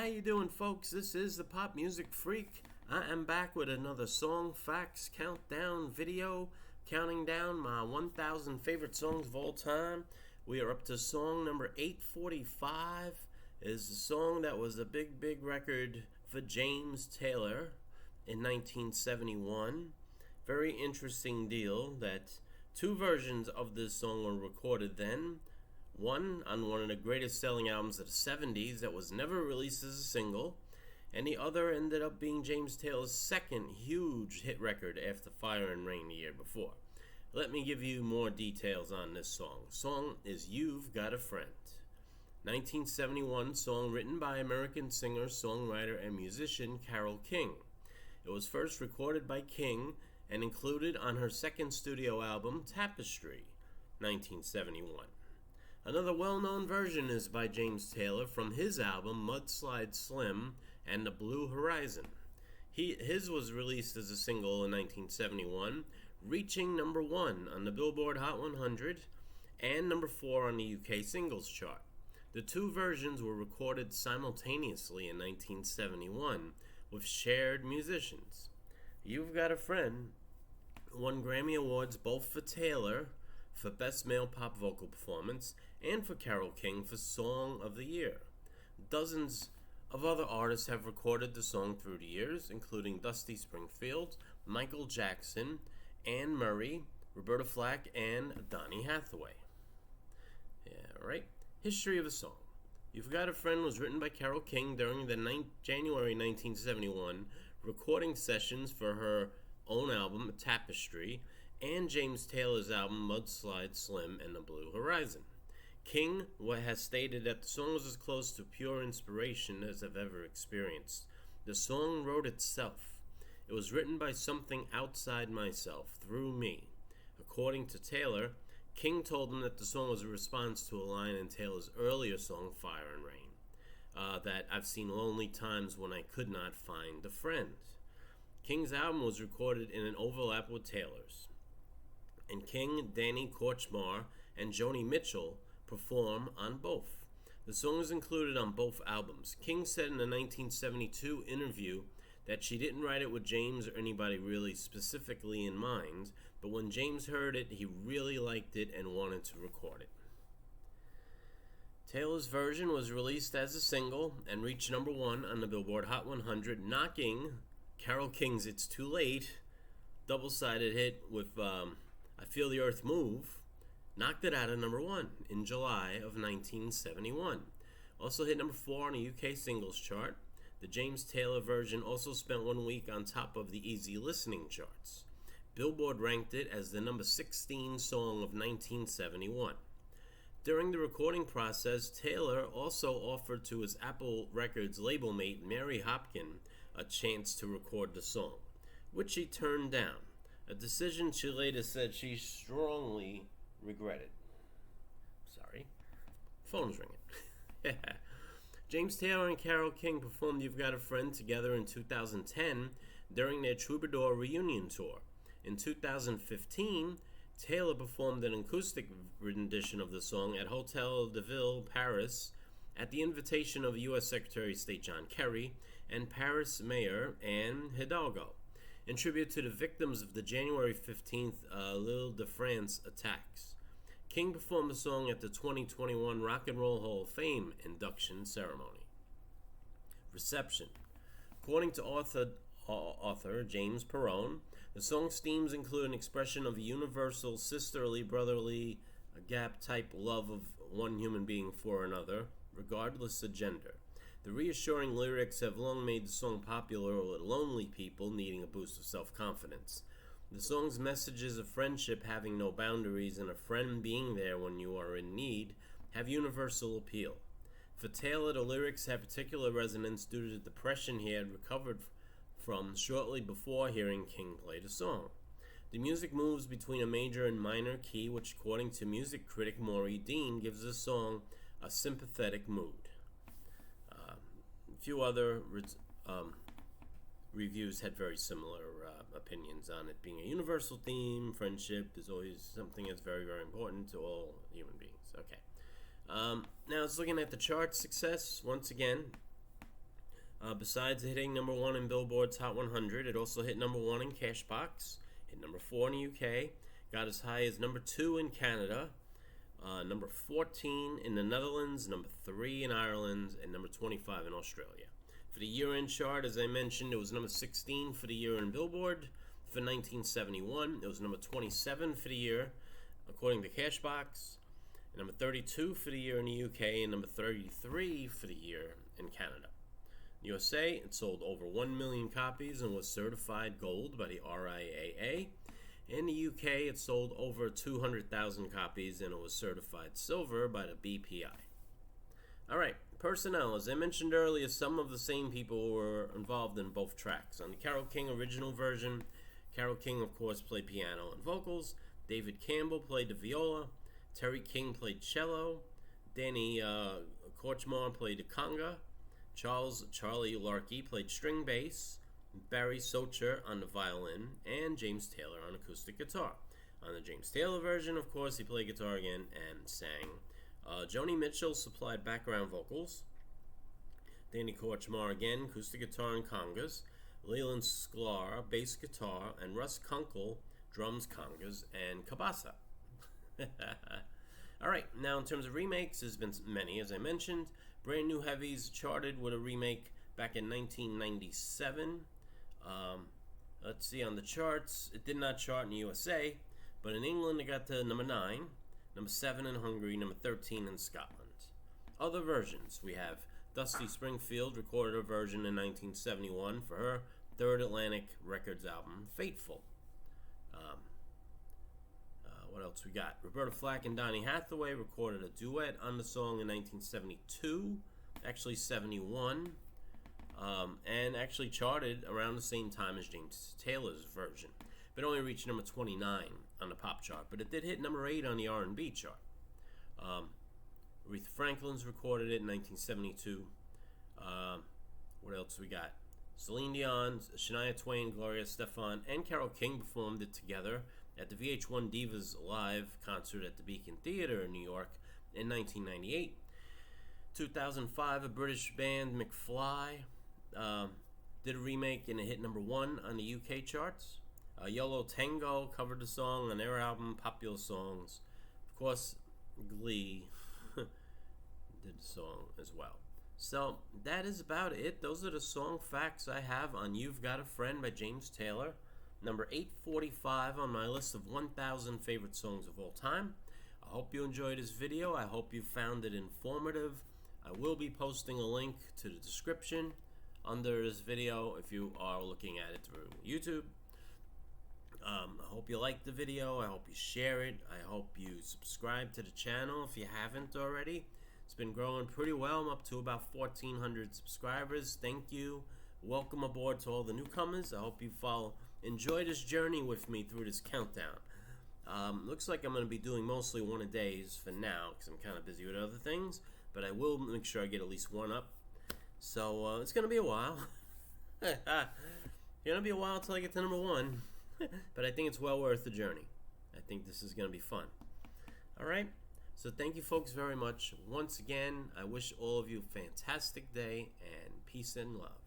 How you doing, folks? This is the Pop Music Freak. I am back with another Song Facts Countdown video, counting down my 1,000 favorite songs of all time. We are up to song number 845. Is the song that was a big record for James Taylor in 1971. Very interesting deal that two versions of this song were recorded then. One on one of the greatest selling albums of the 70s that was never released as a single, and the other ended up being James Taylor's second huge hit record after Fire and Rain the year before. Let me give you more details on this song. The song is You've Got a Friend. 1971 song written by American singer, songwriter, and musician Carole King. It was first recorded by King and included on her second studio album, Tapestry, 1971. Another well-known version is by James Taylor from his album Mudslide Slim and the Blue Horizon. His was released as a single in 1971, reaching number 1 on the Billboard Hot 100 and number 4 on the UK singles chart. The two versions were recorded simultaneously in 1971 with shared musicians. You've Got a Friend won Grammy Awards both for Taylor for Best Male Pop Vocal Performance and for Carole King for Song of the Year. Dozens of other artists have recorded the song through the years, including Dusty Springfield, Michael Jackson, Anne Murray, Roberta Flack, and Donny Hathaway. Yeah, right. History of the song. You've Got a Friend was written by Carole King during the January 1971 recording sessions for her own album, Tapestry, and James Taylor's album Mudslide Slim and the Blue Horizon. King has stated that the song was as close to pure inspiration as I've ever experienced. The song wrote itself. It was written by something outside myself, through me. According to Taylor, King told him that the song was a response to a line in Taylor's earlier song, Fire and Rain, that I've seen lonely times when I could not find a friend. King's album was recorded in an overlap with Taylor's, and King, Danny Kortchmar, and Joni Mitchell perform on both. The song is included on both albums. King said in a 1972 interview that she didn't write it with James or anybody really specifically in mind, but when James heard it, he really liked it and wanted to record it. Taylor's version was released as a single and reached number 1 on the Billboard Hot 100, knocking Carole King's It's Too Late double-sided hit with I Feel the Earth Move, knocked it out of number 1 in July of 1971. Also hit number 4 on the UK singles chart. The James Taylor version also spent 1 week on top of the easy listening charts. Billboard ranked it as the number 16 song of 1971. During the recording process, Taylor also offered to his Apple Records label mate Mary Hopkin a chance to record the song, which she turned down, a decision she later said she strongly regretted. Sorry. Phone's ringing. James Taylor and Carole King performed You've Got a Friend together in 2010 during their Troubadour reunion tour. In 2015, Taylor performed an acoustic rendition of the song at Hotel de Ville, Paris, at the invitation of U.S. Secretary of State John Kerry and Paris Mayor Anne Hidalgo, in tribute to the victims of the January 15th L'Île-de-France attacks. King performed the song at the 2021 Rock and Roll Hall of Fame induction ceremony. Reception. According to author James Perrone, the song's themes include an expression of a universal, sisterly, brotherly, gap-type love of one human being for another, regardless of gender. The reassuring lyrics have long made the song popular with lonely people needing a boost of self-confidence. The song's messages of friendship having no boundaries and a friend being there when you are in need have universal appeal. For Taylor, the lyrics have particular resonance due to the depression he had recovered from shortly before hearing King play the song. The music moves between a major and minor key, which according to music critic Maury Dean gives the song a sympathetic mood. A few other reviews had very similar opinions on it being a universal theme. Friendship is always something that's very important to all human beings. Okay. Now, it's looking at the chart success once again. Besides hitting number 1 in Billboard's Hot 100, it also hit number 1 in Cashbox, hit number 4 in the UK, got as high as number 2 in Canada, number 14 in the Netherlands, number 3 in Ireland, and number 25 in Australia. For the year-end chart, as I mentioned, it was number 16 for the year in Billboard. For 1971, it was number 27 for the year, according to Cashbox, and number 32 for the year in the UK, and number 33 for the year in Canada. In the USA, it sold over 1 million copies and was certified gold by the RIAA. In the UK, it sold over 200,000 copies and it was certified silver by the BPI. Alright, personnel. As I mentioned earlier, some of the same people were involved in both tracks. On the Carole King original version, Carole King, of course, played piano and vocals. David Campbell played the viola. Terry King played cello. Danny Korchmar played the conga. Charlie Larkey played string bass. Barry Socher on the violin, and James Taylor on acoustic guitar. On the James Taylor version, of course, he played guitar again and sang. Joni Mitchell supplied background vocals. Danny Korchmar again, acoustic guitar and congas. Leland Sklar, bass guitar, and Russ Kunkel, drums, congas, and kabasa. Alright, now in terms of remakes, there's been many, as I mentioned. Brand New Heavies charted with a remake back in 1997. Let's see, on the charts, it did not chart in the USA, but in England it got to number 9, number 7 in Hungary, number 13 in Scotland. Other versions, we have Dusty Springfield recorded a version in 1971 for her third Atlantic Records album, Fateful. What else we got? Roberta Flack and Donny Hathaway recorded a duet on the song in 1972, actually 71. And actually charted around the same time as James Taylor's version, but only reached number 29 on the pop chart, but it did hit number 8 on the R&B chart. Aretha Franklin's recorded it in 1972. What else we got? Celine Dion, Shania Twain, Gloria Estefan, and Carole King performed it together at the VH1 Divas Live concert at the Beacon Theater in New York in 1998. 2005, a British band, McFly, did a remake and it hit number 1 on the UK charts. Yolo Tango covered the song on their album Popular Songs. Of course, Glee did the song as well. So that is about it. Those are the song facts I have on You've Got a Friend by James Taylor. Number 845 on my list of 1,000 favorite songs of all time. I hope you enjoyed this video. I hope you found it informative. I will be posting a link to the description under this video if you are looking at it through YouTube. I hope you like the video. I hope you share it. I hope you subscribe to the channel if you haven't already. It's been growing pretty well. I'm up to about 1,400 subscribers. Thank you. Welcome aboard to all the newcomers. I hope you enjoy this journey with me through this countdown. Looks like I'm going to be doing mostly one a days for now because I'm kind of busy with other things, but I will make sure I get at least one up. So it's going to be a while. It's going to be a while until I get to number 1, but I think it's well worth the journey. I think this is going to be fun. Alright, so thank you folks very much. Once again, I wish all of you a fantastic day and peace and love.